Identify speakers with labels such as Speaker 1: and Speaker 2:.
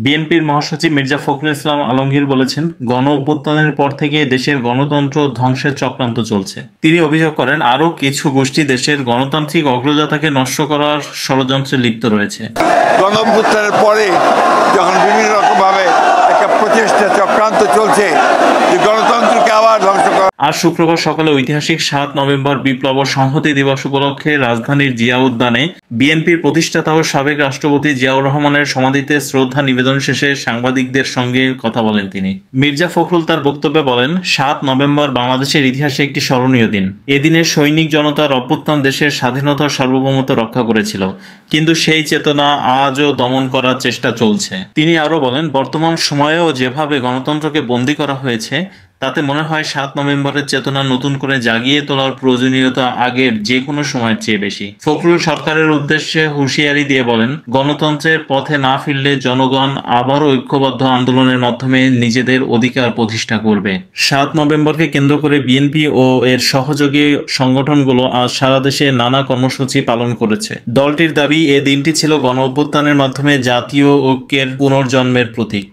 Speaker 1: বিএনপির মহাসচিব মির্জা ফখরুল ইসলাম আলমগীর বলেছেন, গণ অভ্যুত্থানের পর থেকে দেশের গণতন্ত্র ধ্বংসের চক্রান্ত চলছে। তিনি অভিযোগ করেন, আরও কিছু গোষ্ঠী দেশের গণতান্ত্রিক অগ্রযাত্রাকে নষ্ট করার ষড়যন্ত্রে লিপ্ত রয়েছে।
Speaker 2: গণ অভ্যুত্থানের পরে যখন বিভিন্ন রকমভাবে একটা প্রচেষ্টা চক্রান্ত চলছে যে গণতন্ত্রকে আবার ধ্বংস করা।
Speaker 1: আজ শুক্রবার সকালে ঐতিহাসিক ৭ নভেম্বর বিপ্লব ও সংহতি দিবস উপলক্ষে রাজধানীর জিয়া উদ্যানে বিএনপির প্রতিষ্ঠাতা ও সাবেক রাষ্ট্রপতি জিয়াউর রহমানের সমাধিতে শ্রদ্ধা নিবেদন শেষে সাংবাদিকদের সঙ্গে কথা বলেন তিনি। মির্জা ফখরুল তার বক্তব্যে বলেন, ৭ নভেম্বর বাংলাদেশের ইতিহাসে একটি স্মরণীয় দিন। এদিনে সৈনিক জনতার অভ্যুত্থান দেশের স্বাধীনতা সার্বভৌমত্ব রক্ষা করেছিল, কিন্তু সেই চেতনা আজও দমন করার চেষ্টা চলছে। তিনি আরও বলেন, বর্তমান সময়েও যেভাবে গণতন্ত্রকে বন্দী করা হয়েছে তাতে মনে হয় ৭ নভেম্বরের চেতনা নতুন করে জাগিয়ে তোলার প্রয়োজনীয়তা আগের যে কোনো সময়ের চেয়ে বেশি। ফখরুল সরকারের উদ্দেশ্যে হুঁশিয়ারি দিয়ে বলেন, গণতন্ত্রের পথে না ফিরলে জনগণ আবারও ঐক্যবদ্ধ আন্দোলনের মাধ্যমে নিজেদের অধিকার প্রতিষ্ঠা করবে। ৭ নভেম্বরকে কেন্দ্র করে বিএনপি ও এর সহযোগী সংগঠনগুলো আজ সারা দেশে নানা কর্মসূচি পালন করেছে। দলটির দাবি, এ দিনটি ছিল গণ অভ্যুত্থানের মাধ্যমে জাতীয় ঐক্যের পুনর্জন্মের প্রতীক।